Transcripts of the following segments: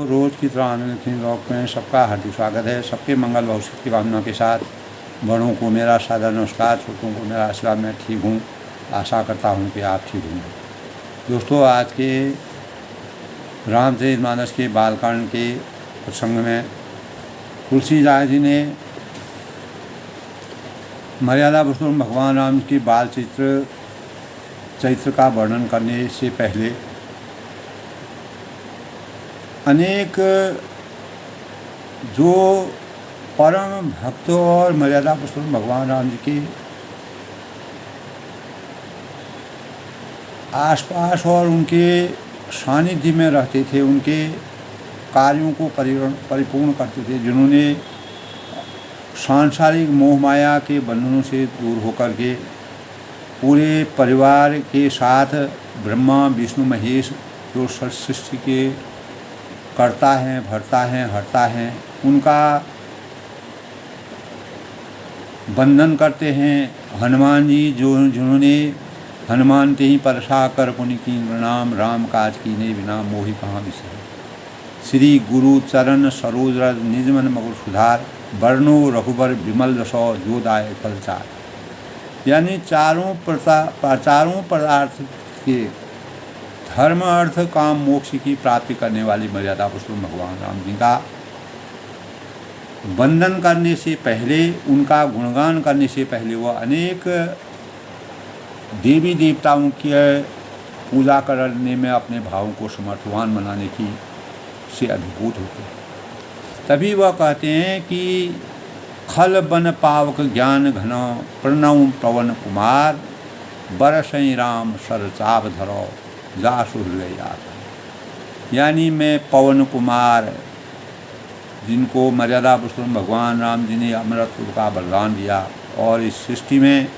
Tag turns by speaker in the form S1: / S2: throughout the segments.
S1: रोज़ की तरह आनंद सिंह ब्लॉग में सबका हार्दिक स्वागत है। सबके मंगल भविष्य की कामना के साथ बड़ों को मेरा सादर नमस्कार, छोटों को मेरा आशीर्वाद। मैं ठीक हूँ, आशा करता हूँ कि आप ठीक होंगे। दोस्तों, आज के रामचरितमानस के बालकांड के प्रसंग में तुलसीदास जी ने मर्यादा पुरुषोत्तम भगवान राम के बाल चरित्र का वर्णन करने से पहले अनेक जो परम भक्त और मर्यादा पुरुषोत्तम भगवान राम जी के आसपास और उनके सानिध्य में रहते थे, उनके कार्यों को परिपूर्ण करते थे, जिन्होंने सांसारिक मोह माया के बंधनों से दूर होकर के पूरे परिवार के साथ ब्रह्मा विष्णु महेश जो सृष्टि के करता है, भरता है, हरता है, उनका बंधन करते हैं। हनुमान जी जिन्होंने हनुमान ते ही परसा कर पुनि की प्रणाम, राम काज कीने बिना मोहि कहाँ बिसरे। श्री गुरु चरण सरोज रज निज मन मगुर सुधार, वर्णो रघुबर विमल रसो जोदाय फलचार। यानी चारों पदार्थ के धर्म अर्थ काम मोक्ष की प्राप्ति करने वाली मर्यादा पुरुषोत्तम भगवान राम जी का वंदन करने से पहले, उनका गुणगान करने से पहले वह अनेक देवी देवताओं की पूजा करने में अपने भावों को समर्थवान बनाने की से अभिभूत होते हैं। तभी वह कहते हैं कि खल बन पावक ज्ञान घन प्रणव पवन कुमार, बरसई राम सरचाप धरो जासु हृदय याद। यानी मैं पवन कुमार, जिनको मर्यादा पुरुषोत्तम भगवान राम जी ने अमृत का बलिदान दिया और इस सृष्टि में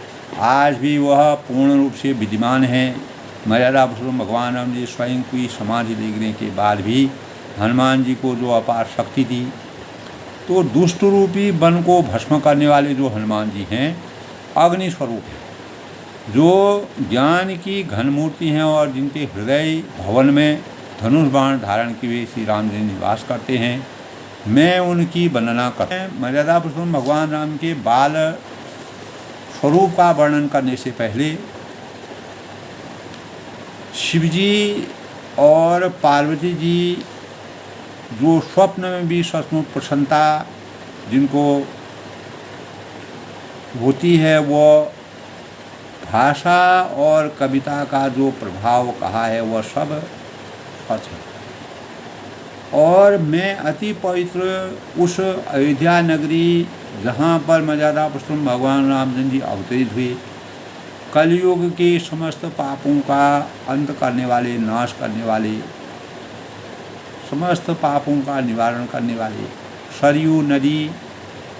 S1: आज भी वह पूर्ण रूप से विद्यमान है। मर्यादा पुरुषोत्तम भगवान राम जी स्वयं की समाधि लेने के बाद भी हनुमान जी को जो अपार शक्ति थी, तो दुष्ट रूपी वन को भस्म करने वाले जो हनुमान जी हैं अग्नि स्वरूप हैं, जो ज्ञान की घन मूर्ति हैं और जिनके हृदय भवन में धनुष बाण धारण किए हुए श्री राम जी निवास करते हैं। मैं उनकी वंदना करता हूँ। मर्यादा पुरुषोत्तम भगवान राम के बाल स्वरूप का वर्णन करने से पहले शिवजी और पार्वती जी जो स्वप्न में भी सचमुच प्रसन्नता जिनको होती है, वो भाषा और कविता का जो प्रभाव कहा है वह सब सच है। और मैं अति पवित्र उस अयोध्या नगरी जहाँ पर मर्यादा पुरुषोत्तम भगवान रामचंद्र जी अवतरित हुए, कलयुग के समस्त पापों का अंत करने वाले, नाश करने वाले, समस्त पापों का निवारण करने वाले सरयू नदी,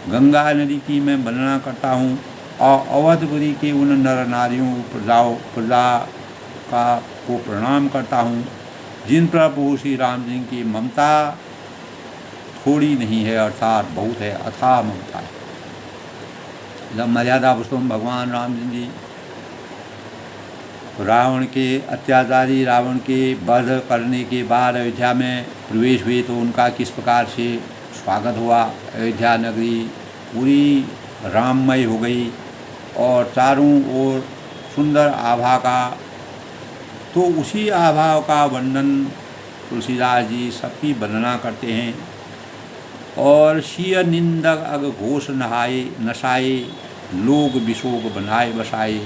S1: गंगा नदी की मैं वंदना करता हूँ और अवधपुरी के उन नर नारियों प्रजा को प्रणाम करता हूँ जिन पर प्रभु श्री राम जी की ममता थोड़ी नहीं है, अर्थात बहुत है, अथाह ममता है। जब मर्यादा पुरुषोत्तम भगवान राम जी रावण के अत्याचारी रावण के वध करने के बाद अयोध्या में प्रवेश हुए तो उनका किस प्रकार से स्वागत हुआ। अयोध्या नगरी पूरी राममय हो गई और चारों ओर सुंदर आभा का, तो उसी आभा का वर्णन तुलसीदास जी सबकी वंदना करते हैं। और शीय निंदक अग घोष नशाए, लोग विशोक बनाए बसाए,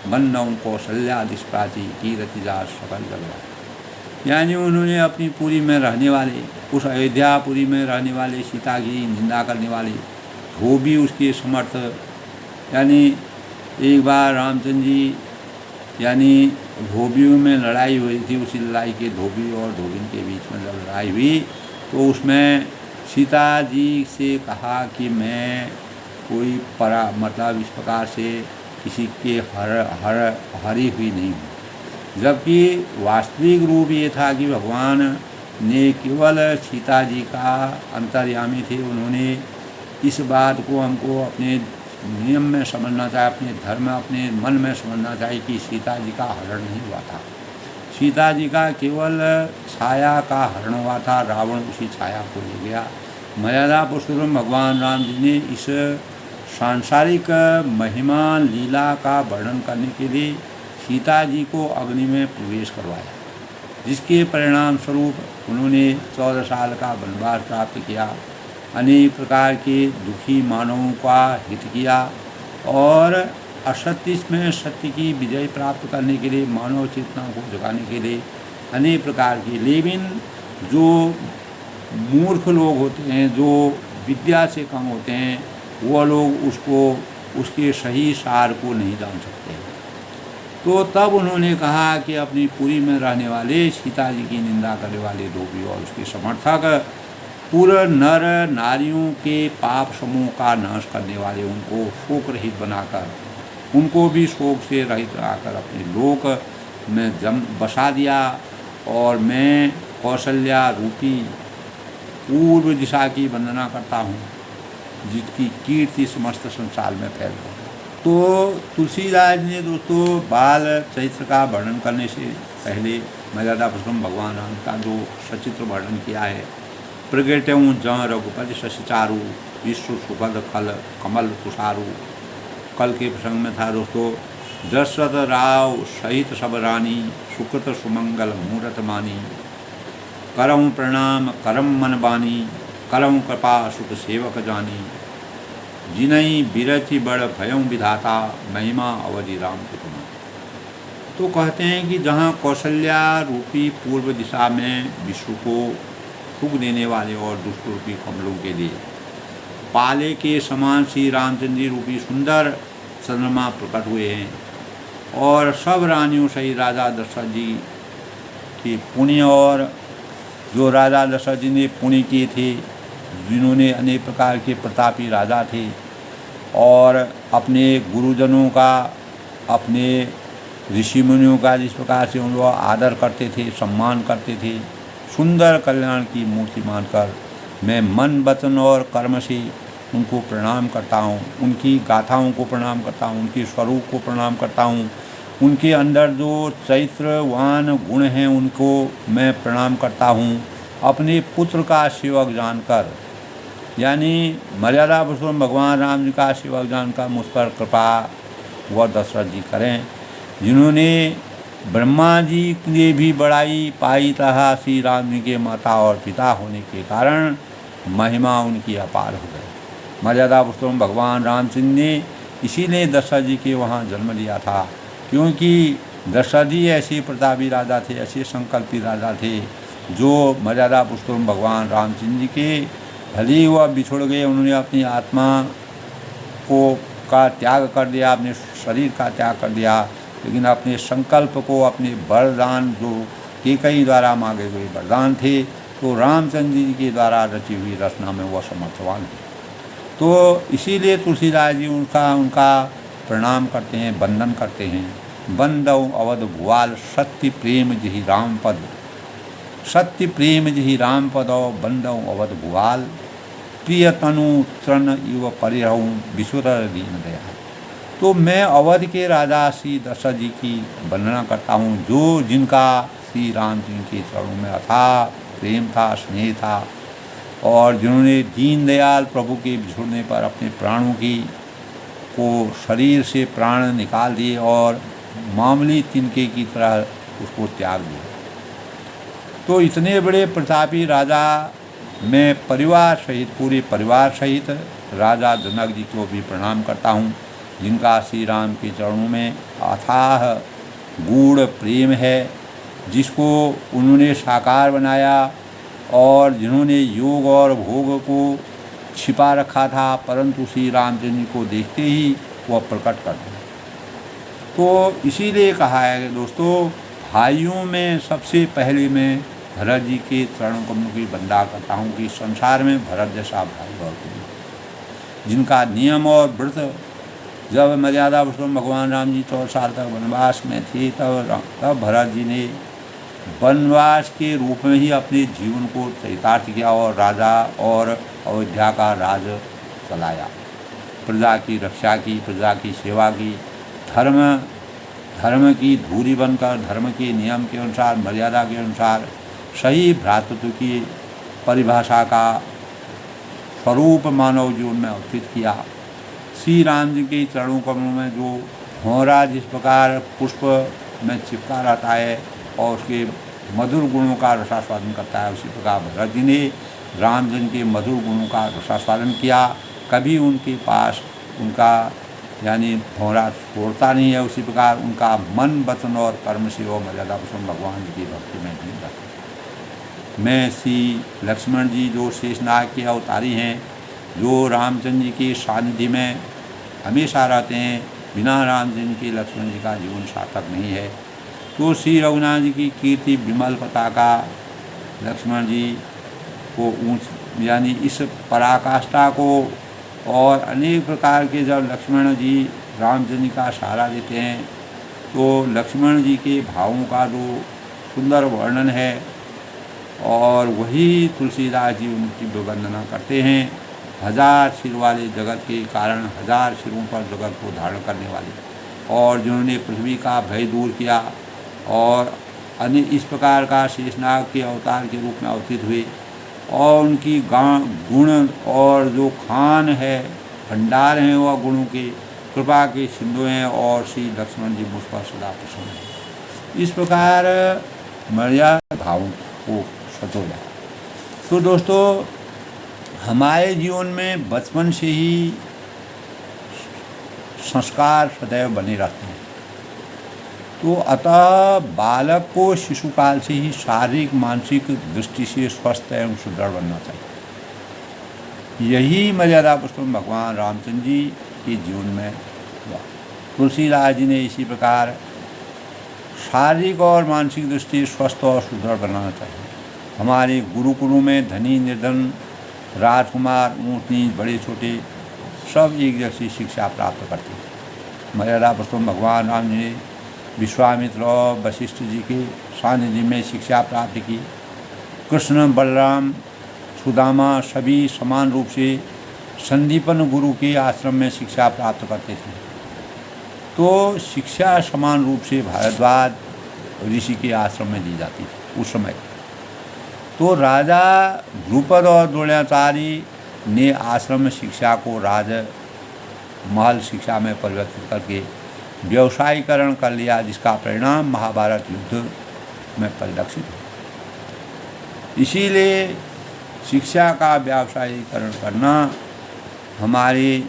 S1: बन्नौन कौशल्या दिष्प्राची कीरति जा सकल जगह। यानी उन्होंने अपनी पुरी में रहने वाले, उस अयोध्यापुरी में रहने वाले सीता की निंदा करने वाले धोबी उसके समर्थ, यानी एक बार रामचंद्र जी यानी धोबियों में लड़ाई हुई थी। उसी लड़ाई के धोबी और धोबिन के बीच में जब लड़ाई हुई तो उसमें सीता जी से कहा कि मैं कोई मतलब इस प्रकार से किसी के हरी हुई नहीं हूँ, जबकि वास्तविक रूप ये था कि भगवान ने केवल सीता जी का अंतर्यामी थे। उन्होंने इस बात को हमको अपने नियम में समझना चाहिए, अपने धर्म, अपने मन में समझना चाहिए कि सीता जी का हरण नहीं हुआ था। सीता जी का केवल छाया का हरण हुआ था, रावण उसी छाया को ले गया। मर्यादा पुरुषोत्तम भगवान राम जी ने इस सांसारिक महिमा लीला का वर्णन करने के लिए सीता जी को अग्नि में प्रवेश करवाया, जिसके परिणाम स्वरूप उन्होंने 14 साल का वनवास प्राप्त किया, अनेक प्रकार के दुखी मानवों का हित किया और असत्य में सत्य की विजय प्राप्त करने के लिए, मानव चेतना को जगाने के लिए अनेक प्रकार की, लेकिन जो मूर्ख लोग होते हैं, जो विद्या से कम होते हैं, वो लोग उसके सही सार को नहीं जान सकते। तो तब उन्होंने कहा कि अपनी पुरी में रहने वाले सीता जी की निंदा करने वाले लोभी और उसके समर्थक, पूरे नर नारियों के पाप समूह का नाश करने वाले, उनको शोक रहित बनाकर, उनको भी शोक से रहित बनाकर अपने लोक में बसा दिया। और मैं कौशल्या रूपी पूर्व दिशा की वंदना करता हूँ, जिसकी कीर्ति समस्त संसार में फैल गई। तो तुलसीदास ने दोस्तों बाल चरित्र का वर्णन करने से पहले मर्यादा पुरुषोत्तम भगवान राम का जो सचित्र वर्णन किया है, प्रगट्यऊँ ज रघुपति शशि चारु, विश्व सुभद खल कमल तुषारु। कल के प्रसंग में था दोस्तों, दशरथ राव सहित सब रानी, सुकृत सुमंगल मूरत मानी, करम प्रणाम करम मन बानी, करम कृपा सुख सेवक जानी, जिनई बिरचि बड़ भयं विधाता, महिमा अवधि राम कुटुमा। तो कहते हैं कि जहाँ कौशल्या रूपी पूर्व दिशा में विश्व को सुख देने वाले और दुष्ट रूपी कमलों के लिए पाले के समान श्री रामचंद्र जी रूपी सुंदर चंद्रमा प्रकट हुए हैं, और सब रानियों सही राजा दशरथ जी की पुण्य, और जो राजा दशरथ जी ने पुण्य किए थे, जिन्होंने अनेक प्रकार के प्रतापी राजा थे और अपने गुरुजनों का, अपने ऋषि मुनियों का जिस प्रकार से उन लोग आदर करते थे, सम्मान करते थे, सुंदर कल्याण की मूर्ति मानकर मैं मन वचन और कर्म से उनको प्रणाम करता हूँ, उनकी गाथाओं को प्रणाम करता हूँ, उनके स्वरूप को प्रणाम करता हूँ, उनके अंदर जो चैत्रवान गुण हैं उनको मैं प्रणाम करता हूँ। अपने पुत्र का सेवक जानकर, यानी मर्यादा पुरुषोत्तम भगवान राम जी का सेवक जानकर मुझ पर कृपा वह दशरथ जी करें, जिन्होंने ब्रह्मा जी ने भी बड़ाई पाई तथा श्री राम जी के माता और पिता होने के कारण महिमा उनकी अपार हो गई। मर्यादा पुरुषोत्तम भगवान रामचंद्र ने इसीलिए दशरथ जी के वहाँ जन्म लिया था, क्योंकि दशरथ जी ऐसे प्रतापी राजा थे, ऐसे संकल्पी राजा थे, जो मर्यादा पुरुषोत्तम भगवान रामचंद्र जी के भले ही वह बिछुड़ गए, उन्होंने अपनी आत्मा का त्याग कर दिया, अपने शरीर का त्याग कर दिया, लेकिन अपने संकल्प को, अपने वरदान जो कैकेयी द्वारा मांगे हुए वरदान थे, तो रामचंद्र जी के द्वारा रची हुई रचना में वह समर्थवान है। तो इसीलिए तुलसीदास जी उनका प्रणाम करते हैं, वंदन करते हैं। बंदव अवध भुआल सत्य प्रेम जही राम पद, सत्य प्रेम जही राम पद बंदव अवध भुआल, प्रिय तनु तृण युव परिहूँ विशुर दीन दया। तो मैं अवध के राजा श्री दशरथ जी की वंदना करता हूँ, जो जिनका श्री राम जी के चरणों में अथाह प्रेम था, स्नेह था, और जिन्होंने दीनदयाल प्रभु के बिछुड़ने पर अपने प्राणों को शरीर से प्राण निकाल दिए और मामूली तिनके की तरह उसको त्याग दिया। तो इतने बड़े प्रतापी राजा मैं परिवार सहित, पूरे परिवार सहित राजा जनक जी को भी प्रणाम करता हूँ, जिनका श्री राम के चरणों में अथाह गूढ़ प्रेम है, जिसको उन्होंने साकार बनाया और जिन्होंने योग और भोग को छिपा रखा था, परंतु श्री रामचंद्र जी को देखते ही वह प्रकट कर दिया। तो इसीलिए कहा है दोस्तों, भाइयों में सबसे पहले मैं भरत जी के चरण कमलों की वंदना करता हूँ कि संसार में भरत जैसा भाई और कोई नहीं, जिनका नियम और व्रत, जब मर्यादा पुरुषोत्तम भगवान राम जी 14 साल तक वनवास में थे, तब भरत जी ने वनवास के रूप में ही अपने जीवन को चरितार्थ किया और राजा और अयोध्या का राज चलाया, प्रजा की रक्षा की, प्रजा की सेवा की, धर्म की धूरी बनकर धर्म के नियम के अनुसार, मर्यादा के अनुसार सही भ्रातृत्व की परिभाषा का स्वरूप मानव जीवन में अवतरित किया। श्री राम जी के चरणों कमलों में जो भौरा जिस प्रकार पुष्प में चिपका रहता है और उसके मधुर गुणों का रसास्वादन करता है, उसी प्रकार भरत जी ने रामचंद्र के मधुर गुणों का रसास्वादन किया। कभी उनके पास उनका यानी भौरा छोड़ता नहीं है। उसी प्रकार उनका मन, वचन और कर्म से वो मर्यादा पुरुषोत्तम भगवान जी की भक्ति में लीन रहते। मैं श्री लक्ष्मण जी जो शेषनाग के अवतारी हैं, जो रामचंद्र जी के सानिध्य में हमेशा रहते हैं, बिना रामचंद्र के लक्ष्मण जी का जीवन सार्थक नहीं है। तो श्री रघुनाथ जी की कीर्ति विमल पताका लक्ष्मण जी को ऊंच यानी इस पराकाष्ठा को और अनेक प्रकार के जब लक्ष्मण जी रामचंद्र जी का सहारा देते हैं तो लक्ष्मण जी के भावों का जो सुंदर वर्णन है और वही तुलसीदास जी उनकी वंदना करते हैं। हजार सिर वाले जगत के कारण, हजार सिरों पर जगत को धारण करने वाले, और जिन्होंने पृथ्वी का भय दूर किया और अन्य इस प्रकार का शेषनाग के अवतार के रूप में अवतरित हुए, और उनकी गुण और जो खान है, भंडार हैं, वह गुणों के कृपा के सिंधु हैं और श्री लक्ष्मण जी मुझ पर सदा प्रसन्न हैं। इस प्रकार मर्यादा भावों को सतोया। तो दोस्तों, हमारे जीवन में बचपन से ही संस्कार सदैव बने रहते हैं। तो अतः बालक को शिशुकाल से ही शारीरिक मानसिक दृष्टि से स्वस्थ एवं सुदृढ़ बनना चाहिए। यही मर्यादा पुरुषोत्तम भगवान रामचंद्र जी के जीवन में हुआ। तुलसीदास जी ने इसी प्रकार शारीरिक और मानसिक दृष्टि स्वस्थ और सुदृढ़ बनाना चाहिए। हमारे गुरुकुलों में धनी निर्धन, राजकुमार, ऊंच नीच, बड़े छोटे सब एक जैसी शिक्षा प्राप्त करते थे। मर्यादा पुरुषोत्तम भगवान राम जी ने विश्वामित्र और वशिष्ठ जी के सानिध्य में शिक्षा प्राप्त की। कृष्ण, बलराम, सुदामा सभी समान रूप से संदीपन गुरु के आश्रम में शिक्षा प्राप्त करते थे। तो शिक्षा समान रूप से भारद्वाज ऋषि के आश्रम में दी जाती थी उस समय। तो राजा द्रुपद और द्रोणाचार्य ने आश्रम शिक्षा को राजमहल शिक्षा में परिवर्तित करके व्यवसायीकरण कर लिया, जिसका परिणाम महाभारत युद्ध में परिलक्षित है। इसीलिए शिक्षा का व्यवसायीकरण करना हमारी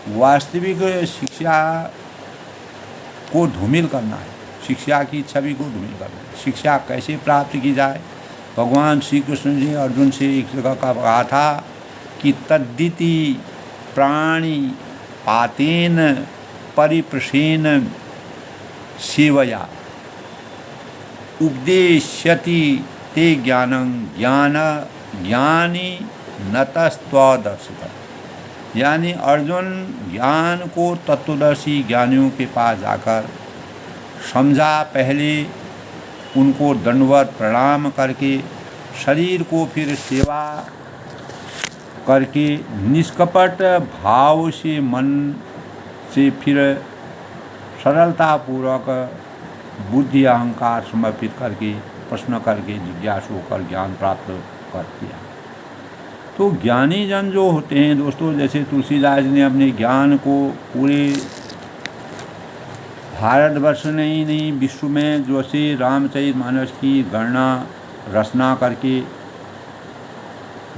S1: वास्तविक शिक्षा को धूमिल करना है, शिक्षा की छवि को धूमिल करना है। शिक्षा कैसे प्राप्त की जाए? भगवान श्री कृष्ण जी अर्जुन से एक जगह का कहा था कि तद्दिति प्राणी पातेन परिप्रसेन सेवया उपदेश्यति ते ज्ञानं ज्ञानी नतस्त्वदर्शित। यानी अर्जुन ज्ञान को तत्वदर्शी ज्ञानियों के पास जाकर समझा, पहले उनको दंडवत प्रणाम करके शरीर को फिर सेवा करके निष्कपट भाव से मन से फिर सरलतापूर्वक बुद्धि अहंकार समर्पित करके प्रश्न करके जिज्ञासु होकर ज्ञान प्राप्त कर किया। तो ज्ञानी जन जो होते हैं दोस्तों, जैसे तुलसीदास ने अपने ज्ञान को पूरे भारतवर्ष नहीं विश्व में जैसे रामचरितमानस की गणना रचना करके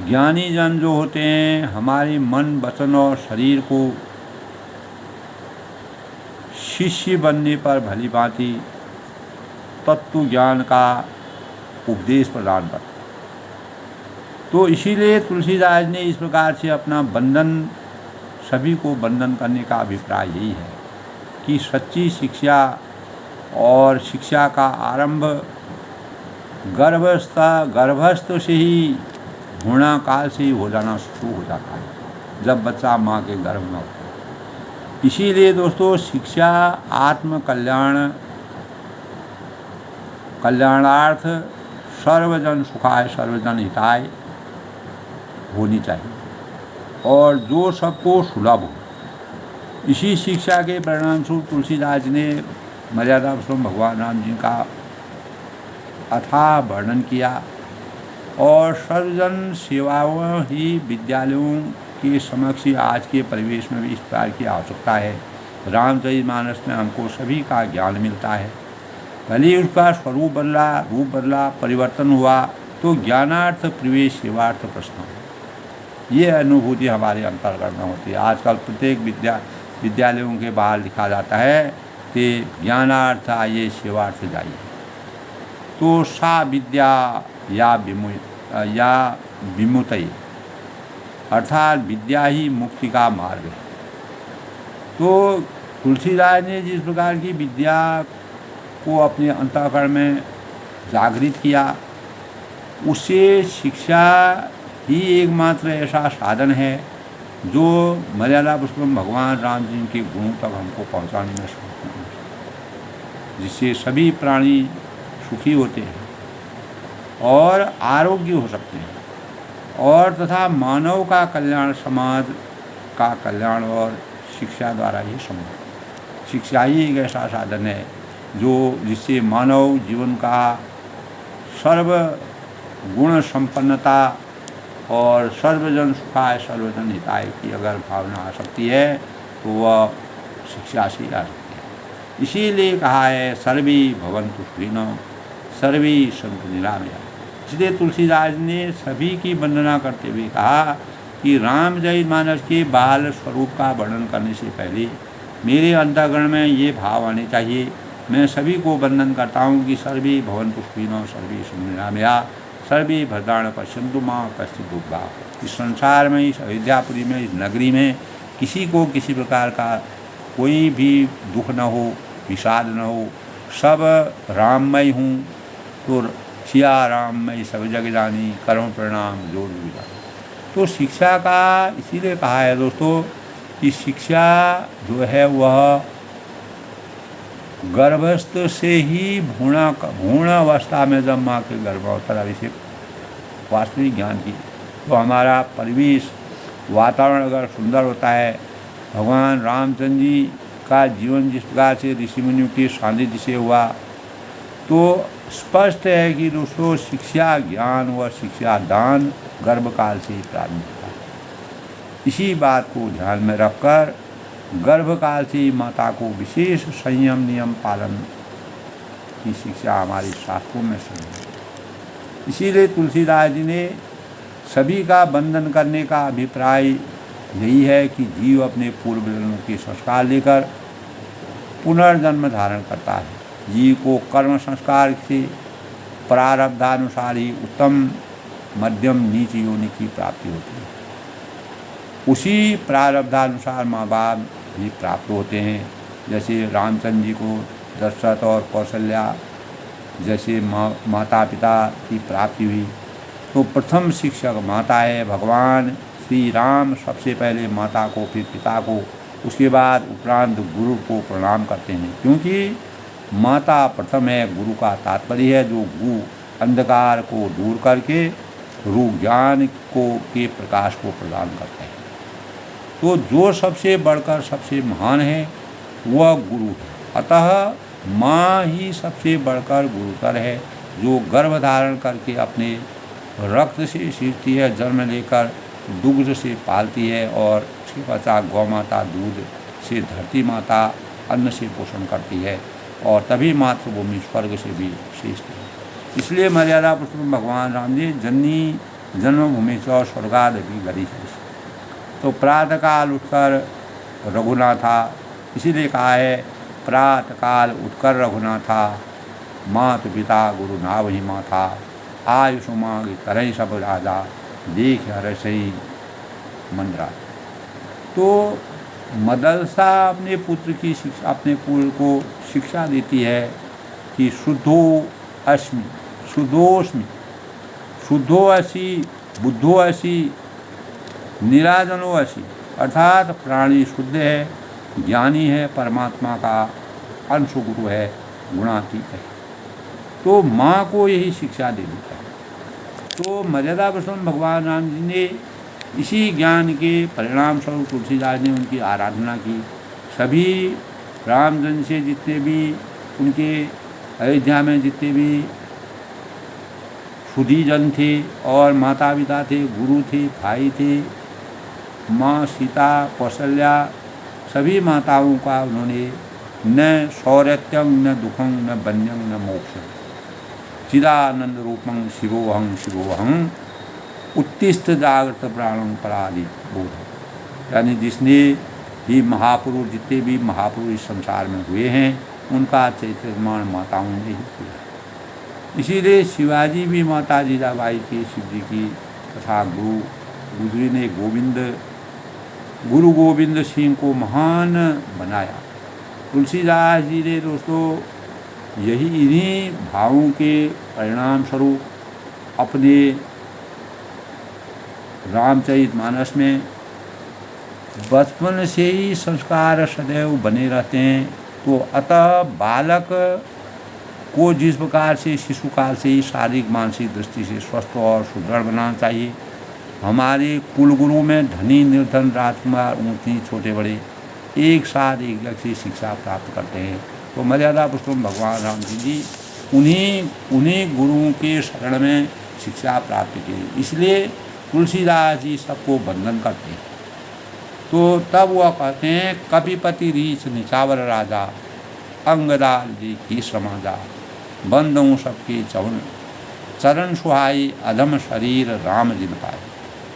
S1: ज्ञानी जन जो होते हैं हमारे मन, वचन और शरीर को शिष्य बनने पर भली भांति तत्व ज्ञान का उपदेश प्रदान करते। तो इसीलिए तुलसीदास ने इस प्रकार से अपना बंधन, सभी को बंधन करने का अभिप्राय यही है कि सच्ची शिक्षा और शिक्षा का आरंभ गर्भस्थ से ही घूर्णा काल से ही हो जाना शुरू हो जाता है, जब बच्चा माँ के गर्भ में होता है। इसीलिए दोस्तों, शिक्षा आत्म कल्याणार्थ सर्वजन सुखाय सर्वजन हिताय होनी चाहिए और जो सबको सुलभ हो। इसी शिक्षा के परिणामस्वरूप तुलसीदास ने मर्यादा पुरुषोत्तम भगवान राम जी का अथाह वर्णन किया और सर्वजन सेवाओं ही विद्यालयों के समक्ष ही आज के परिवेश में भी इस प्रकार की आवश्यकता है। रामचरितमानस में हमको सभी का ज्ञान मिलता है। भले ही उसका स्वरूप बदला, रूप बदला, परिवर्तन हुआ, तो ज्ञानार्थ प्रवेश सेवार्थ प्रश्न है। ये अनुभूति हमारे अंतर्गत में होती है। आजकल प्रत्येक विद्यालयों के बाहर लिखा जाता है कि ज्ञानार्थ आइए सेवार्थ जाइए। तो सा विद्या या विमुक्ति अर्थात विद्या ही मुक्ति का मार्ग है। तो तुलसीदास ने जिस प्रकार की विद्या को अपने अंतःकरण में जागृत किया, उससे शिक्षा ही एकमात्र ऐसा साधन है जो मर्यादा पुरुषोत्तम भगवान राम जी के गुणों तक हमको पहुंचाने में सक्षम है, जिससे सभी प्राणी सुखी होते हैं और आरोग्य हो सकते हैं और तथा मानव का कल्याण, समाज का कल्याण और शिक्षा द्वारा ही संभव। शिक्षा ही एक ऐसा साधन है जो जिससे मानव जीवन का सर्व गुण संपन्नता और सर्वजन सुखाय सर्वजन हिताय की अगर भावना आ सकती है तो वह शिक्षा से आ सकती है। इसीलिए कहा है सर्वे भवन्तु सुखिनः सर्वे सन्तु निरामयाः। इसलिए तुलसीदास ने सभी की वंदना करते हुए कहा कि रामचरितमानस के बाल स्वरूप का वर्णन करने से पहले मेरे अंतःकरण में ये भाव आने चाहिए। मैं सभी को वंदन करता हूँ कि सर्वे भवन्तु सुखिनः सर्वे सन्तु निरामयाः सर्वे भद्राणि पश्यन्तु मा कश्चित् दुःखभाग्। इस संसार में, इस अयोध्यापुरी में, इस नगरी में किसी को किसी प्रकार का कोई भी दुख न हो, विषाद न हो, सब राममय हूँ। तो सिया राममय सब जग जानी कर्म प्रणाम जोड़ विदा। तो शिक्षा का इसीलिए कहा है दोस्तों कि शिक्षा जो है वह गर्भस्थ से ही भ्रूण अवस्था में जब माँ के गर्भावतर अभिषेक वास्तविक ज्ञान की, तो हमारा परिवेश वातावरण अगर सुंदर होता है, भगवान रामचंद्र जी का जीवन जिस प्रकार से ऋषि मुनियों के सानिध्य से हुआ, तो स्पष्ट है कि दोस्तों शिक्षा ज्ञान व शिक्षा दान गर्भकाल से ही प्रारंभ होता है। इसी बात को ध्यान में रखकर गर्भकाल से ही माता को विशेष संयम नियम पालन की शिक्षा हमारे शास्त्रों में है। इसीलिए तुलसीदास जी ने सभी का वंदन करने का अभिप्राय यही है कि जीव अपने पूर्व जन्मों के संस्कार लेकर पुनर्जन्म धारण करता है। जीव को कर्म संस्कार से प्रारब्धानुसार ही उत्तम मध्यम नीच योनि की प्राप्ति होती है। उसी प्रारब्धानुसार माँ बाप भी प्राप्त होते हैं। जैसे रामचंद्र जी को दशरथ और कौशल्या जैसे माता पिता की प्राप्ति हुई, तो प्रथम शिक्षक माता है। भगवान श्री राम सबसे पहले माता को, फिर पिता को, उसके बाद उपरांत गुरु को प्रणाम करते हैं, क्योंकि माता प्रथम है। गुरु का तात्पर्य है जो गु अंधकार को दूर करके रू ज्ञान को के प्रकाश को प्रदान करते हैं। तो जो सबसे बढ़कर सबसे महान है वह गुरु है। अतः माँ ही सबसे बढ़कर गुरुतर है, जो गर्भ धारण करके अपने रक्त से सींचती है, जन्म लेकर दुग्ध से पालती है और उसके पश्चात गौ माता दूध से, धरती माता अन्न से पोषण करती है और तभी मातृभूमि स्वर्ग से भी श्रेष्ठ है। इसलिए मर्यादा पुरुषोत्तम भगवान राम जी जननी जन्मभूमि च स्वर्गादपि गरीयसी। तो प्रातःकाल उठकर रघुनाथा, इसीलिए कहा है प्रातःकाल उठकर रघुनाथा, मात पिता गुरु नावहि माथा, आयुष मांग तरह सब राजा, देख हरसई मंद्रा। तो मदरसा अपने पुत्र की शिक्षा, अपने पुत्र को शिक्षा देती है कि शुद्धो अस्मि, शुद्धोस्मि, शुद्धो असि, बुद्धो असि, निराजनो असि। अर्थात प्राणी शुद्ध है, ज्ञानी है, परमात्मा का अंश गुरु है, गुणातीत है। तो माँ को यही शिक्षा देनी चाहिए। तो मर्यादा पुरुषोत्तम भगवान राम जी ने इसी ज्ञान के परिणाम स्वरूप तुलसीदास ने उनकी आराधना की। सभी रामचंद्र से जितने भी उनके अयोध्या में जितने भी सुधीजन थे और माता पिता थे, गुरु थे, भाई थे, माँ सीता, कौशल्या, सभी माताओं का उन्होंने न शौर्यत्यं न दुखं न बन्यं न मोक्षं चिदानंद रूपं शिवोहं शिवोहं उत्तिष्ठ जागृत प्राणं परादि बोध। यानी जिसने भी महापुरुष, जितने भी महापुरुष इस संसार में हुए हैं, उनका चरित्र निर्माण माताओं ने ही किया। इसीलिए शिवाजी भी माता जीजाबाई के, शिव जी की तथा गुरु ने गुरु गोविंद सिंह को महान बनाया। तुलसीदास जी ने दोस्तों इन्हीं भावों के परिणाम स्वरूप अपने रामचरितमानस में बचपन से ही संस्कार सदैव बने रहते हैं। तो अतः बालक को जिस प्रकार से शिशुकाल से ही शारीरिक मानसिक दृष्टि से स्वस्थ और सुदृढ़ बनाना चाहिए। हमारे कुलगुरु में धनी निर्धन राजकुमार ऊंच नीच छोटे बड़े एक साथ एक जगह से शिक्षा प्राप्त करते हैं। तो मर्यादा पुरुषोत्तम भगवान राम जी उन्हीं गुरुओं के शरण में शिक्षा प्राप्त की, इसलिए तुलसीदास जी सबको बंधन करते हैं। तो तब वह कहते हैं कपिपति रीछ निचावर राजा अंगदाल जी की समाजा बंदों सबके चरण सुहाई अधम शरीर राम जिन पाए।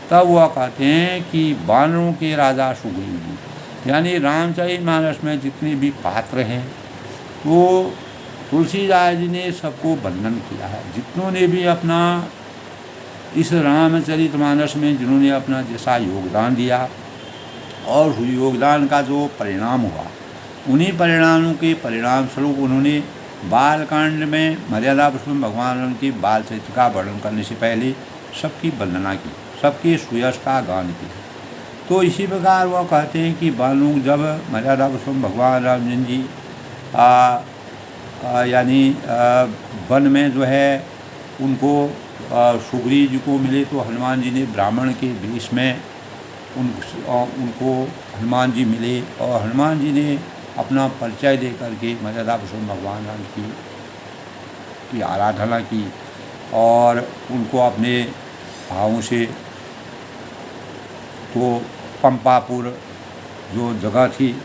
S1: तब वह कहते हैं कि वानरों के राजा सुग्रीव जी, यानी रामचरितमानस में जितने भी पात्र हैं तो तुलसीदास जी ने सबको बंधन किया है। जितनों ने भी अपना इस रामचरितमानस में जिन्होंने अपना जैसा योगदान दिया और योगदान का जो परिणाम हुआ, उन्हीं परिणामों के परिणाम स्वरूप उन्होंने बालकांड में मर्यादा पुरुषोत्तम भगवान राम की बाल चरित्र का वर्णन करने से पहले सबकी वंदना की, सबके सुयश का गान किया। तो इसी प्रकार वह कहते हैं कि बालों जब मर्यादा पुरुषोत्तम भगवान राम जी यानी वन में जो है उनको सुग्रीव जी को मिले, तो हनुमान जी ने ब्राह्मण के वेश में उनको हनुमान जी मिले और हनुमान जी ने अपना परिचय दे करके मर्यादा पुरुषोत्तम भगवान राम की आराधना की और उनको अपने भावों से, तो पंपापुर जो जगह थी,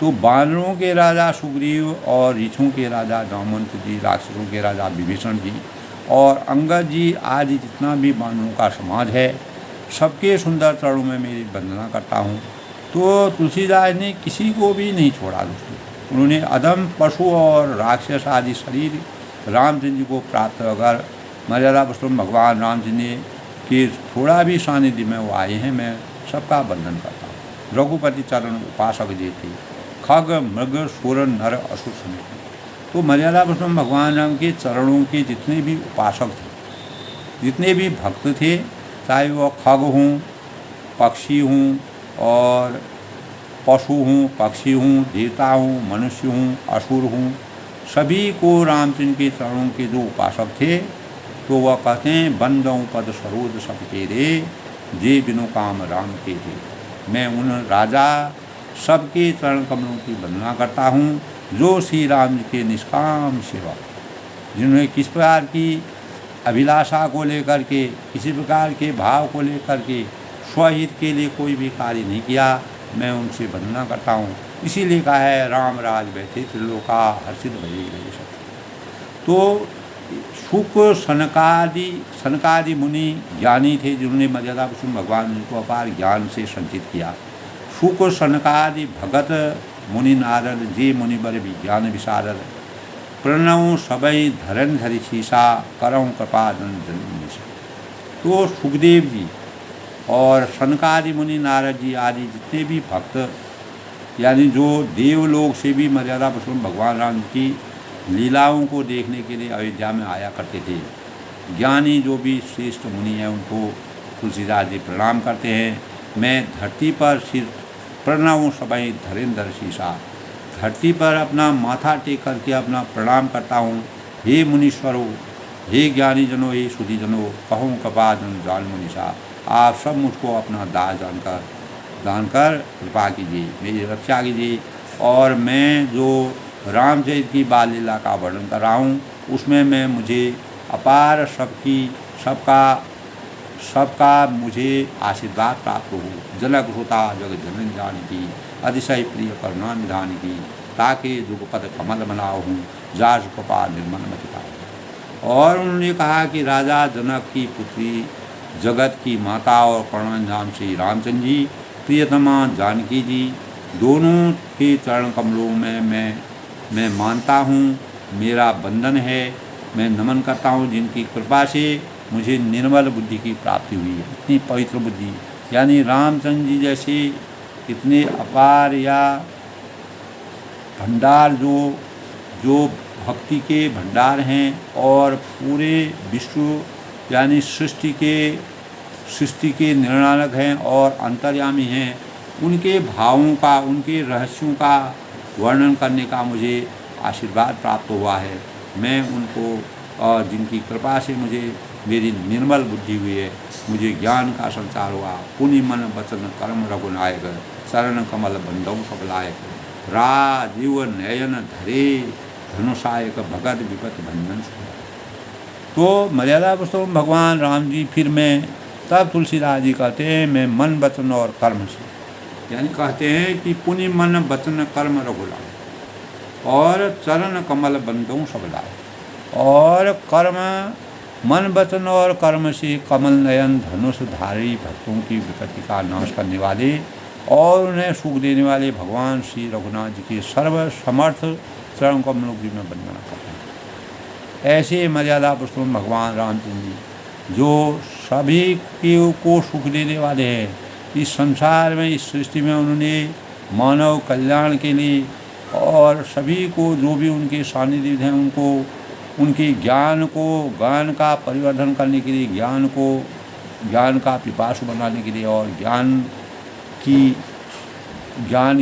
S1: तो वानरों के राजा सुग्रीव और ऋषियों के राजा जामवंत जी, राक्षसों के राजा विभीषण जी और अंगद जी आदि जितना भी वानरों का समाज है, सबके सुंदर चरणों में मेरी वंदना करता हूँ। तो तुलसीदास ने किसी को भी नहीं छोड़ा दोस्तों। उन्होंने अधम पशु और राक्षस आदि शरीर रामचंद्र जी को प्राप्त, अगर मर्यादा पुरुषोत्तम भगवान राम जी ने कि थोड़ा भी सानिध्य में वो आए हैं, मैं सबका वंदन करता हूँ। रघुपति चरण उपासक जी थे, खग मृग सुर नर असुर समेत। तो मर्यादा पुरुषोत्तम भगवान राम के चरणों के जितने भी उपासक थे, जितने भी भक्त थे, चाहे वो खग हों, पक्षी हों और पशु हों, पक्षी हों, देवता हों, मनुष्य हों, असुर हों, सभी को रामचंद्र के चरणों के जो उपासक थे, तो वह कहते हैं बंदों पद सरोज सबके रे जे बिनु काम राम के थे। मैं उन राजा सबके चरण कमलों की वंदना करता हूँ जो श्री राम जी के निष्काम सेवा, जिन्होंने किस प्रकार की अभिलाषा को लेकर के, किसी प्रकार के भाव को लेकर के स्वहित के लिए कोई भी कार्य नहीं किया, मैं उनसे वंदना करता हूँ। इसीलिए कहा है राम राज बैठे त्रिलोका हर्षित भजे गए सब। तो शुक सनकादि मुनि ज्ञानी थे, जिन्होंने मर्यादा पुरुषोत्तम भगवान को अपार ज्ञान से संचित किया। शुक सनकादि भगत मुनि नारद जे मुनिवर विज्ञान विशारद प्रणव सबई धरन धरि शीशा करऊँ कृपा जन। तो सुखदेव जी और सनकादि मुनि नारद जी आदि जितने भी भक्त, यानी जो देवलोक से भी मर्यादा पुरुषोत्तम भगवान राम की लीलाओं को देखने के लिए अयोध्या में आया करते थे, ज्ञानी जो भी श्रेष्ठ मुनि हैं, उनको तुलसीदास जी प्रणाम करते हैं। मैं धरती पर सिर प्रणव सबई धरेंद्र शीशा, धरती पर अपना माथा टेक करके अपना प्रणाम करता हूँ। हे मुनीश्वरों, हे ज्ञानी जनों, हे सुधी जनों, कहूँ कृपा जन जाल मुनीषा, आप सब मुझको अपना दास जानकर कृपा कीजिए, मेरी रक्षा कीजिए। और मैं जो रामचरित की बाल लीला का वर्णन कर रहा हूँ। उसमें मैं मुझे अपार सबका मुझे आशीर्वाद प्राप्त हो। जनक होता जगत जननी जानकी, अतिशय प्रिय करुणा निधान की, ताकि जुगपद कमल बनाओ हूँ, जास कृपा निर्मल मतिता। और उन्होंने कहा कि राजा जनक की पुत्री, जगत की माता और करुणा निधान श्री रामचंद्र जी, प्रियतमा जानकी जी, दोनों के चरण कमलों में मैं मानता हूँ, मेरा बंधन है। मैं नमन करता हूँ जिनकी कृपा से मुझे निर्मल बुद्धि की प्राप्ति हुई है। इतनी पवित्र बुद्धि, यानी रामचंद्र जी जैसे इतने अपार या भंडार जो भक्ति के भंडार हैं और पूरे विश्व यानी सृष्टि के निर्णायक हैं और अंतर्यामी हैं, उनके भावों का, उनके रहस्यों का वर्णन करने का मुझे आशीर्वाद प्राप्त हुआ है। मैं उनको, और जिनकी कृपा से मुझे मेरी निर्मल बुद्धि हुई है, मुझे ज्ञान का संचार हुआ। पुनि मन वचन कर्म रघुनायक, शरण कमल बंधौ सब लायक, राजीव नयन धरे, धनुषायक भगत विपत भंजन। तो मर्यादा पुरुषोत्तम भगवान राम जी फिर मैं तब तुलसीदास जी कहते हैं, मैं मन वचन और कर्म से, यानी कहते हैं कि पुनि मन वचन कर्म रघुलाय, और चरण कमल बंधौ सब लाय। और कर्म, मन वचन और कर्म से कमल नयन धनुषधारी भक्तों की विपत्ति का नाश करने वाले और उन्हें सुख देने वाले भगवान श्री रघुनाथ जी के सर्व समर्थ चरण कमलों की मैं वंदना करता हूँ। ऐसे मर्यादा पुरुषोत्तम भगवान रामचंद्र जी जो सभी को सुख देने वाले हैं, इस संसार में, इस सृष्टि में उन्होंने मानव कल्याण के लिए और सभी को जो भी उनके सानिध्य हैं उनको, उनके ज्ञान का परिवर्धन करने के लिए, ज्ञान का पिपासु बनाने के लिए और ज्ञान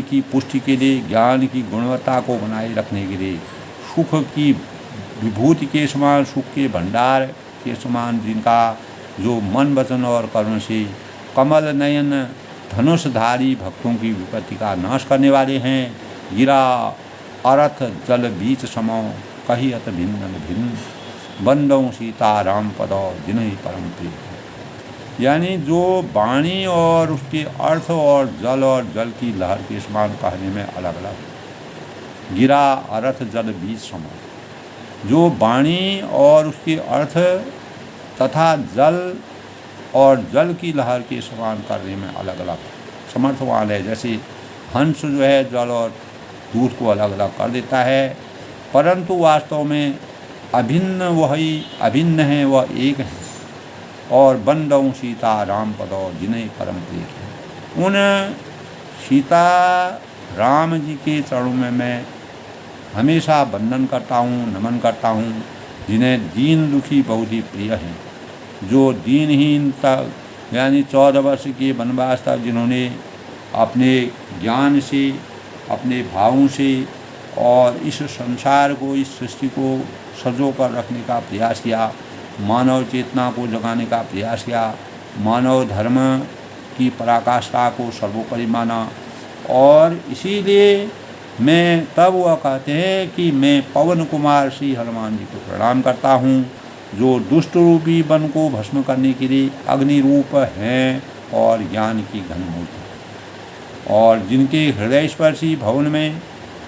S1: की पुष्टि के लिए, ज्ञान की गुणवत्ता को बनाए रखने के लिए, सुख की विभूति के समान, सुख के भंडार के समान, जिनका जो मन वचन और कर्म से कमल नयन धनुषधारी भक्तों की विपत्ति का नाश करने वाले हैं। गिरा अरथ जल बीच समो, कही अत भिन्न भिन्न, बंदौ सीता राम पदौ जिन्हि परम प्रिय। यानी जो वाणी और उसके अर्थ और जल की लहर के समान कहने में अलग अलग। गिरा अर्थ जल बीच समो, जो वाणी और उसके अर्थ तथा जल की लहर के समान करने में अलग अलग समर्थवान है। जैसे हंस जो है जल और दूध को अलग अलग कर देता है, परंतु वास्तव में अभिन्न है, वह एक है। और बंदौ सीता राम पदौ जिन्हि परम प्रिय। उन सीता राम जी के चरणों में मैं हमेशा वंदन करता हूँ, नमन करता हूँ, जिन्हें दीन दुखी बहुत ही प्रिय हैं। जो दीनहीन तक, यानी 14 वर्ष के वनवास तक जिन्होंने अपने ज्ञान से, अपने भावों से और इस संसार को, इस सृष्टि को सजो कर रखने का प्रयास किया, मानव चेतना को जगाने का प्रयास किया, मानव धर्म की पराकाष्ठा को सर्वोपरि माना। और इसीलिए मैं तब वह कहते हैं कि मैं पवन कुमार श्री हनुमान जी को प्रणाम करता हूँ, जो दुष्ट रूपी वन को भस्म करने के लिए अग्नि रूप हैं और ज्ञान की घन मूर्ति, और जिनके हृदय स्पर्शी भवन में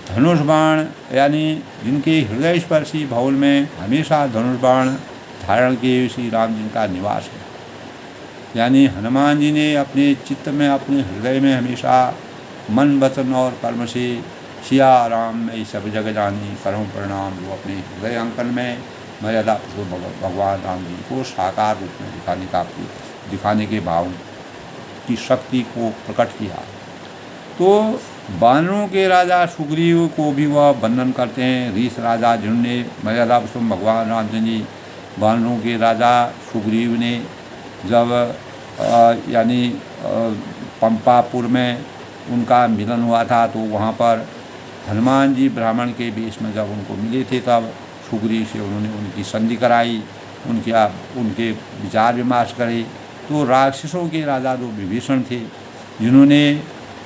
S1: धनुष बाण, यानी जिनके हृदय स्पर्शी भवन में हमेशा धनुष बाण धारण किए श्री राम जी का निवास है। यानी हनुमान जी ने अपने चित्त में, अपने हृदय में हमेशा मन वचन और कर्म से सिया राम में सब जग जानी करहूँ प्रणाम, जो अपने हृदय अंकन में मर्यादा भगवान राम जी को साकार रूप में दिखाने के भाव की शक्ति को प्रकट किया। तो वानरों के राजा सुग्रीव को भी वह वंदन करते हैं। रीस राजा जिन्होंने मर्यादा भगवान रामचंद्र जी, वानरों के राजा सुग्रीव ने जब यानी पंपापुर में उनका मिलन हुआ था, तो वहाँ पर हनुमान जी ब्राह्मण के वेश में जब उनको मिले थे, तब सुग्रीव से उन्होंने उनकी संधि कराई, उनके विचार विमर्श करे। तो राक्षसों के राजा जो विभीषण थे, जिन्होंने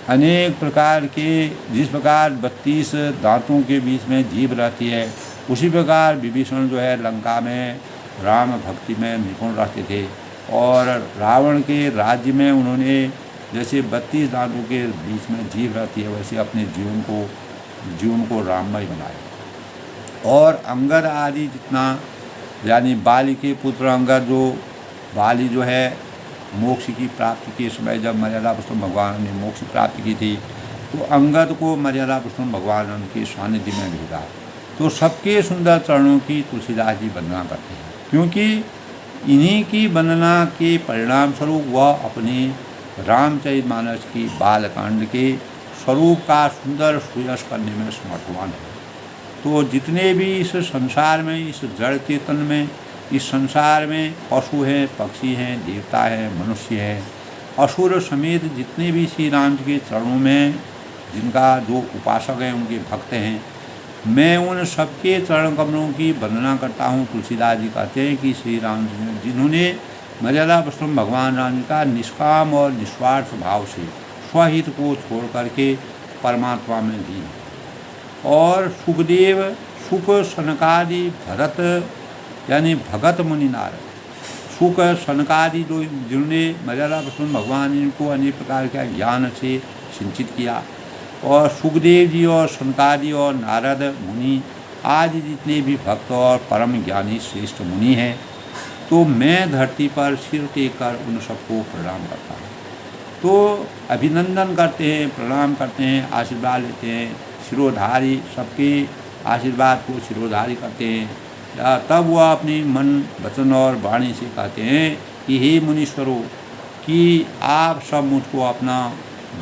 S1: अनेक प्रकार के, जिस प्रकार 32 दांतों के बीच में जीभ रहती है, उसी प्रकार विभीषण जो है लंका में राम भक्ति में निपुण रहते थे। और रावण के राज्य में उन्होंने जैसे 32 दांतों के बीच में जीभ रहती है, वैसे अपने जीवन को राममय बनाया। और अंगद आदि जितना, यानी बाली के पुत्र अंगद, जो बाली जो है मोक्ष की प्राप्ति के समय जब मर्यादा पुरुषोत्तम भगवान ने मोक्ष प्राप्ति की थी, तो अंगद को मर्यादा पुरुषोत्तम भगवान उनके सानिध्य में भेजा। तो सबके सुंदर चरणों की तुलसीदास जी वंदना करते हैं, क्योंकि इन्हीं की वंदना के परिणाम स्वरूप वह अपने रामचरितमानस की बालकांड के स्वरूप का सुंदर सुयश करने में समर्थवान है। तो जितने भी इस संसार में, इस जड़ चेतन में, इस संसार में पशु हैं, पक्षी हैं, देवता हैं, मनुष्य हैं, असुर समेत जितने भी श्री राम जी के चरणों में जिनका जो उपासक हैं, उनके भक्त हैं, मैं उन सबके चरण कमलों की वंदना करता हूँ। तुलसीदास जी कहते हैं कि श्री राम जी ने, जिन्होंने मर्यादा पुरुषोत्तम भगवान राम जी का निष्काम और निस्वार्थ भाव से स्वहित को छोड़ करके परमात्मा में लीन, और सुखदेव, सुख, सनकादि, भरत यानी भगत मुनि नारद, सुख, सनकादि जो जिन्होंने मर्यादा पुरुषोत्तम भगवान जी को अनेक प्रकार के ज्ञान से सिंचित किया, और सुखदेव जी और सनकादि और नारद मुनि आदि जितने भी भक्त और परम ज्ञानी श्रेष्ठ मुनि हैं, तो मैं धरती पर सिर टेक कर उन सबको प्रणाम करता हूँ। तो अभिनंदन करते हैं, प्रणाम करते हैं, आशीर्वाद लेते हैं, शिरोधारी, सबके आशीर्वाद को शिरोधारी करते हैं। तब वह अपनी मन, वचन और वाणी से कहते हैं कि हे मुनीश्वरों, कि आप सब मुझको अपना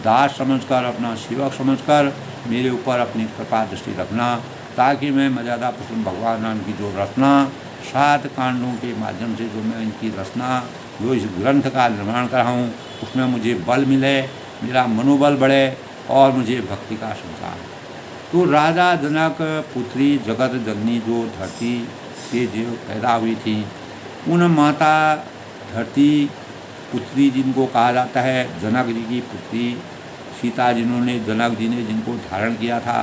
S1: दास समझकर, अपना सेवक समझकर मेरे ऊपर अपनी कृपा दृष्टि रखना, ताकि मैं मर्यादा पुरुषोत्तम भगवान राम की जो रचना 7 कांडों के माध्यम से जो मैं इनकी रचना, जो इस ग्रंथ का निर्माण कर रहा हूँ, उसमें मुझे बल मिले, मेरा मनोबल बढ़े और मुझे भक्ति का संसार। तो राजा जनक पुत्री जगत जननी जो धरती से जो पैदा हुई थी, उन माता धरती पुत्री जिनको कहा जाता है, जनक जी की पुत्री सीता, जिन्होंने जनक जी ने जिनको धारण किया था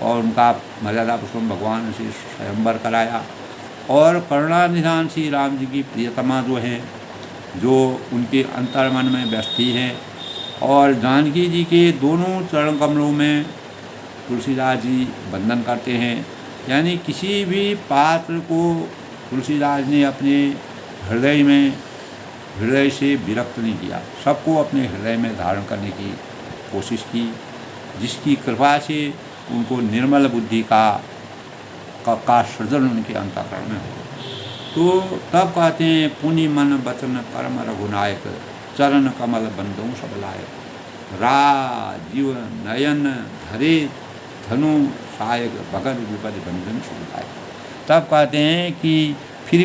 S1: और उनका मर्यादा पुरुषोत्तम भगवान से स्वयंवर कराया, और करुणानिधान श्री राम जी की प्रियतमा जो हैं, जो उनके अंतर्मन में व्यस्ती हैं, और जानकी जी के दोनों चरण कमलों में तुलसीदास जी वंदन करते हैं। यानी किसी भी पात्र को तुलसीदास ने अपने हृदय से विरक्त नहीं किया, सबको अपने हृदय में धारण करने की कोशिश की, जिसकी कृपा से उनको निर्मल बुद्धि का सृजन उनके अंतःकरण में हो। तो तब कहते हैं, पुनि मन वचन कर्म रघुनायक, चरण कमल बंदों सबलायक, राजीव नयन धरे धनु सहायक, भगत विपद बंधन सुखदायक। तब कहते हैं कि फिर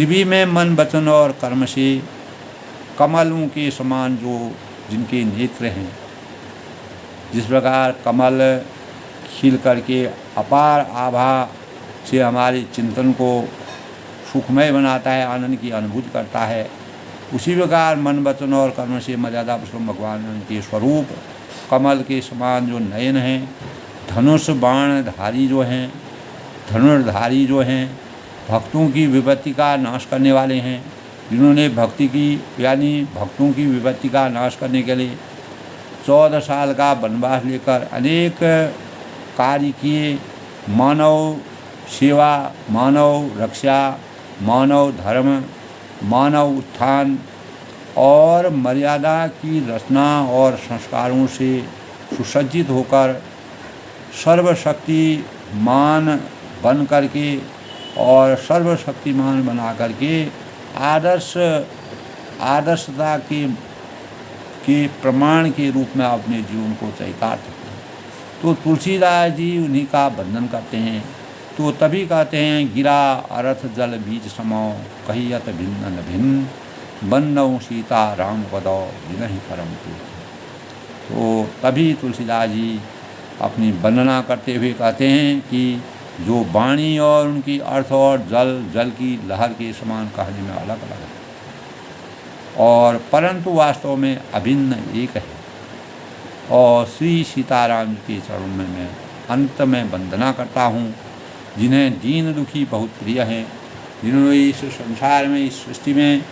S1: भी मैं मन, वचन और कर्म से कमलों के समान जो जिनके नेत्र हैं, जिस प्रकार कमल खिल करके अपार आभा से हमारे चिंतन को सुखमय बनाता है, आनंद की अनुभूति करता है, उसी प्रकार मन, वचन और कर्म से मर्यादा पुरुषोत्तम भगवान के स्वरूप कमल के समान जो नयन हैं, धनुष बाणधारी जो हैं, भक्तों की विपत्ति का नाश करने वाले हैं, जिन्होंने भक्तों की विपत्ति का नाश करने के लिए 14 साल का वनवास लेकर अनेक कार्य किए, मानव सेवा, मानव रक्षा, मानव धर्म, मानव उत्थान और मर्यादा की रचना और संस्कारों से सुसज्जित होकर सर्वशक्तिमान बन करके और सर्वशक्तिमान बना करके आदर्शता के प्रमाण के रूप में अपने जीवन को चरितार्थ करते हैं। तो तुलसीदास जी उन्हीं का वंदन करते हैं। तो तभी कहते हैं, गिरा अर्थ जल बीज समो, कहियत भिन्न न भिन्न, बंदौ सीता राम पदौ जिनहि परम प्रीत। तो तभी तुलसीदास जी अपनी वंदना करते हुए कहते हैं कि जो वाणी और उनकी अर्थ और जल की लहर के समान कहने में अलग अलग है, और परंतु वास्तव में अभिन्न एक है। और श्री सीताराम जी के चरणों में मैं अंत में वंदना करता हूँ, जिन्हें दीन दुखी बहुत प्रिय हैं, जिन्होंने इस संसार में, इस सृष्टि में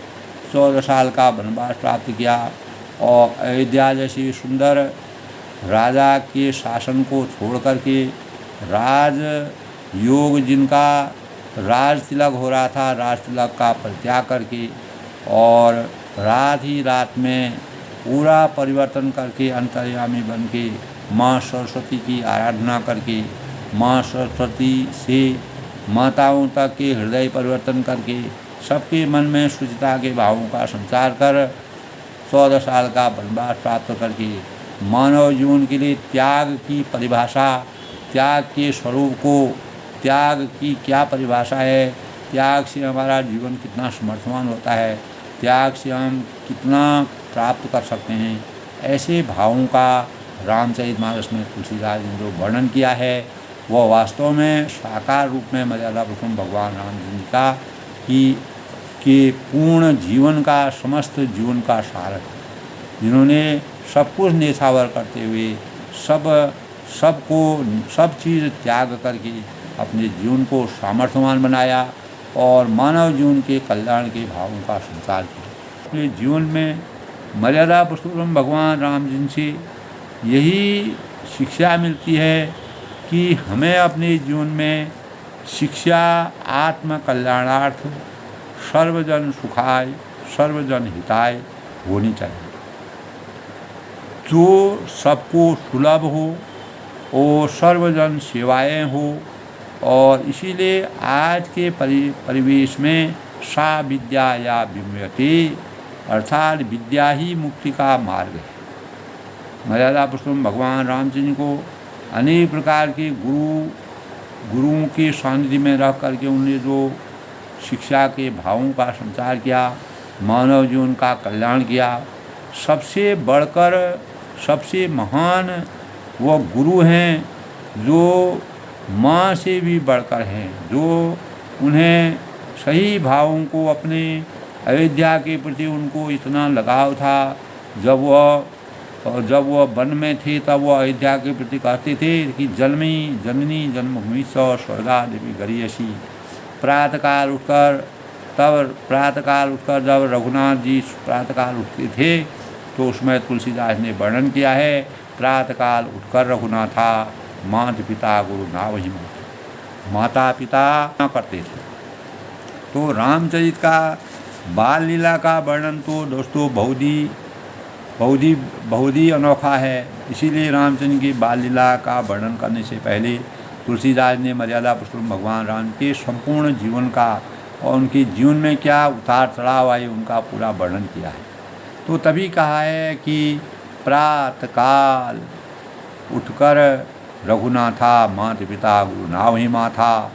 S1: 14 साल का वनवास प्राप्त किया और अयोध्या जैसी सुंदर राजा के शासन को छोड़ करके राज योग, जिनका राज तिलक हो रहा था, राज तिलक का परित्याग करके और रात ही रात में पूरा परिवर्तन करके अंतर्यामी बन के माँ सरस्वती की आराधना करके, माँ सरस्वती से माताओं तक के हृदय परिवर्तन करके सबके मन में शुचिता के भावों का संचार कर 14 साल का वनवास प्राप्त करके मानव जीवन के लिए त्याग की परिभाषा, त्याग के स्वरूप को, त्याग की क्या परिभाषा है, त्याग से हमारा जीवन कितना समर्थवान होता है, त्याग से हम कितना प्राप्त कर सकते हैं, ऐसे भावों का रामचरितमानस में तुलसीदास ने जो वर्णन किया है वह वास्तव में साकार रूप में मर्यादा पुरुषोत्तम भगवान राम जी का के पूर्ण जीवन का, समस्त जीवन का सार है, जिन्होंने सब कुछ न्यौछावर करते हुए सब चीज़ त्याग करके अपने जीवन को सामर्थ्यवान बनाया और मानव जीवन के कल्याण के भावों का संचार किया। अपने जीवन में मर्यादा पुरुषोत्तम भगवान राम जी से यही शिक्षा मिलती है कि हमें अपने जीवन में शिक्षा आत्म कल्याणार्थ, सर्वजन सुखाय, सर्वजन हिताय होनी चाहिए, जो सबको सुलभ हो और सर्वजन सेवाएं हो। और इसीलिए आज के परिवेश में सा विद्या या विम्यते, अर्थात विद्या ही मुक्ति का मार्ग है। मर्यादा पुरुषोत्तम भगवान रामचंद्र को अनेक प्रकार के गुरुओं के सानिध्य में रह करके उन्होंने जो शिक्षा के भावों का संचार किया, मानव जीवन का कल्याण किया, सबसे बढ़कर सबसे महान वो गुरु हैं जो माँ से भी बढ़कर हैं, जो उन्हें सही भावों को, अपने अयोध्या के प्रति उनको इतना लगाव था। जब वह वन में थे तब वह अयोध्या के प्रति कहते थे कि जननी जन्मभूमि स्वर्गा देवी गरीयसी। प्रातःकाल उठकर जब रघुनाथ जी प्रातःकाल उठते थे तो उसमें तुलसीदास ने वर्णन किया है, प्रातःकाल उठकर रघुनाथा माता पिता गुरु ना वही माता पिता न करते थे। तो रामचरित का बाल लीला का वर्णन तो दोस्तों बहुत ही अनोखा है। इसीलिए रामचंद्र की बाल लीला का वर्णन करने से पहले तुलसीदास ने मर्यादा पुरुषोत्तम भगवान राम के संपूर्ण जीवन का और उनके जीवन में क्या उतार चढ़ाव आए उनका पूरा वर्णन किया है। तो तभी कहा है कि प्रातःकाल उठकर रघुनाथा माता पिता गुरु ना वही माथा,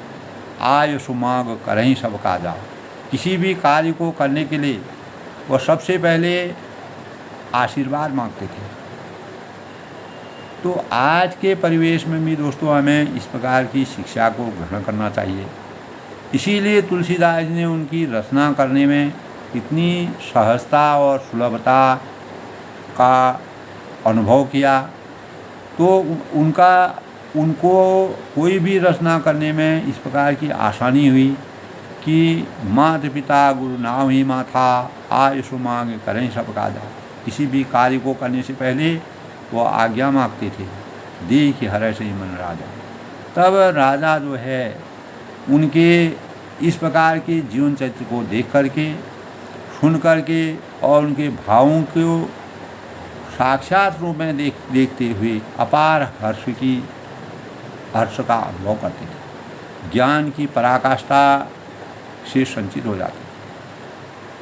S1: आय सुमाग करहीं सब काजा। किसी भी कार्य को करने के लिए वह सबसे पहले आशीर्वाद मांगते थे। तो आज के परिवेश में भी दोस्तों हमें इस प्रकार की शिक्षा को ग्रहण करना चाहिए। इसीलिए तुलसीदास ने उनकी रचना करने में इतनी सहजता और सुलभता का अनुभव किया। तो उनको कोई भी रचना करने में इस प्रकार की आसानी हुई कि माता पिता गुरु नाम ही माथा, आय सुमांग करें सब काजा। किसी भी कार्य को करने से पहले वो आज्ञा मांगते थे, देख हरै से मन राजा। तब राजा जो है उनके इस प्रकार के जीवन चरित्र को देख करके, सुन करके और उनके भावों को साक्षात रूप में देखते हुए अपार हर्ष का अनुभव करते थे, ज्ञान की पराकाष्ठा से संचित हो जाते।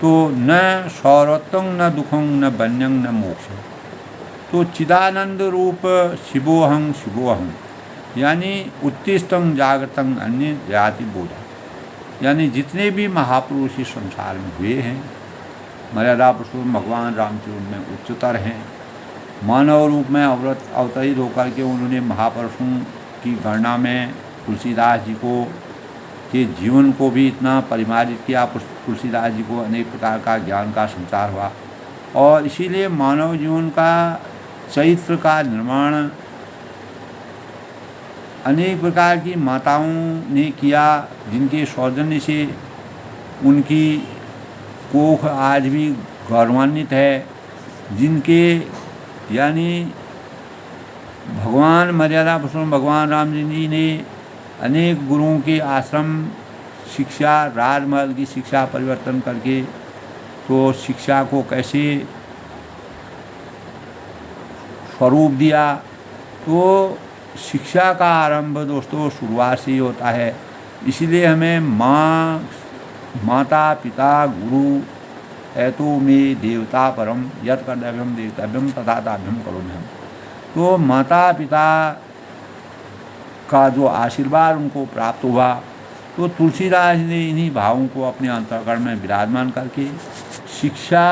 S1: तो न सौरत्वं न दुखं न बन्यं न मोक्षं, तो चिदानंद रूप शिवोहं यानी उत्तिष्ठं जागृतं अन्य जाति बोधा। यानी जितने भी महापुरुष इस संसार में हुए हैं, मर्यादा पुरुषोत्तम भगवान रामचंद्र में उच्चतर हैं। मानव रूप में अवतरित होकर के उन्होंने महापुरुषों की गणना में तुलसीदास जी के जीवन को भी इतना परिमार्जित किया। तुलसीदास जी को अनेक प्रकार का ज्ञान का संचार हुआ और इसीलिए मानव जीवन का चैत्र का निर्माण अनेक प्रकार की माताओं ने किया, जिनके सौजन्य से उनकी कोख आज भी गौरवान्वित है, जिनके यानी भगवान मर्यादा पुरुषोत्तम भगवान राम जी ने अनेक गुरुओं के आश्रम शिक्षा, राजमहल की शिक्षा परिवर्तन करके तो शिक्षा को कैसे स्वरूप दिया। तो शिक्षा का आरंभ दोस्तों शुरुआत से ही होता है। इसलिए हमें माता पिता गुरु एतो में देवता परम यत् कर्तव्यम देवतव्यम तथा दाभ्यम करोम्यहम्। तो माता पिता का जो आशीर्वाद उनको प्राप्त हुआ, तो तुलसीदास ने इन्हीं भावों को अपने अंतःकरण में विराजमान करके शिक्षा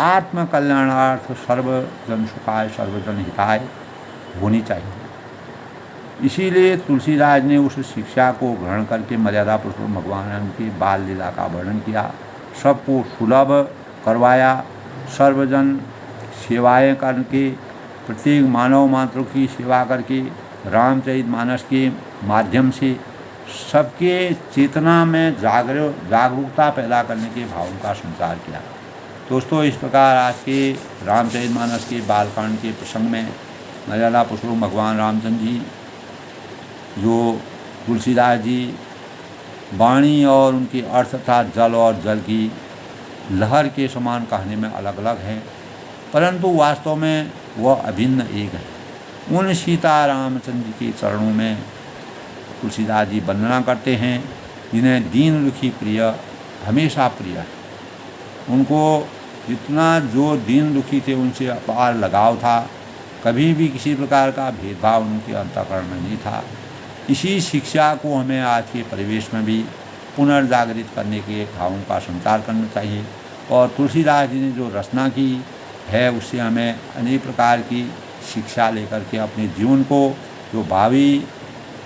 S1: आत्म कल्याणार्थ सर्वजन सुखाय सर्वजन हिताय होनी चाहिए। इसीलिए तुलसीदास ने उस शिक्षा को ग्रहण करके मर्यादा पुरुषोत्तम भगवान की बाल लीला का वर्णन किया, सबको सुलभ करवाया, सर्वजन सेवाएं करके, प्रत्येक मानव मात्र की सेवा करके रामचरितमानस के माध्यम से सबके चेतना में जागरूकता पैदा करने के भावों का संचार किया। दोस्तों, इस प्रकार आज के रामचरितमानस के बालकांड के प्रसंग में मर्यादा पुरुषोत्तम भगवान रामचंद्र जी जो तुलसीदास जी वाणी और उनकी अर्थ तथा जल और जल की लहर के समान कहने में अलग अलग हैं, परंतु वास्तव में वह अभिन्न एक है। उन सीता रामचंद्र जी के चरणों में तुलसीदास जी वंदना करते हैं, जिन्हें दीन दुखी प्रिय हमेशा प्रिय है। उनको जितना जो दीन दुखी थे उनसे अपार लगाव था, कभी भी किसी प्रकार का भेदभाव उनके अंतःकरण में नहीं था। इसी शिक्षा को हमें आज के परिवेश में भी पुनर्जागृत करने के भावों का संचार करना चाहिए। और तुलसीदास जी ने जो रचना की है उससे हमें अनेक प्रकार की शिक्षा लेकर के अपने जीवन को, जो भावी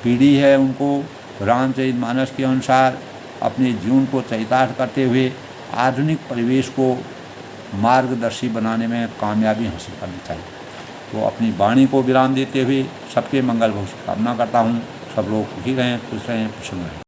S1: पीढ़ी है उनको रामचरितमानस के अनुसार अपने जीवन को चरितार्थ करते हुए आधुनिक परिवेश को मार्गदर्शी बनाने में कामयाबी हासिल करनी चाहिए। तो अपनी वाणी को विराम देते हुए सबके मंगल भविष्य की कामना करता हूँ। सब लोग सुखी रहें, खुश रहें, प्रसन्न रहें।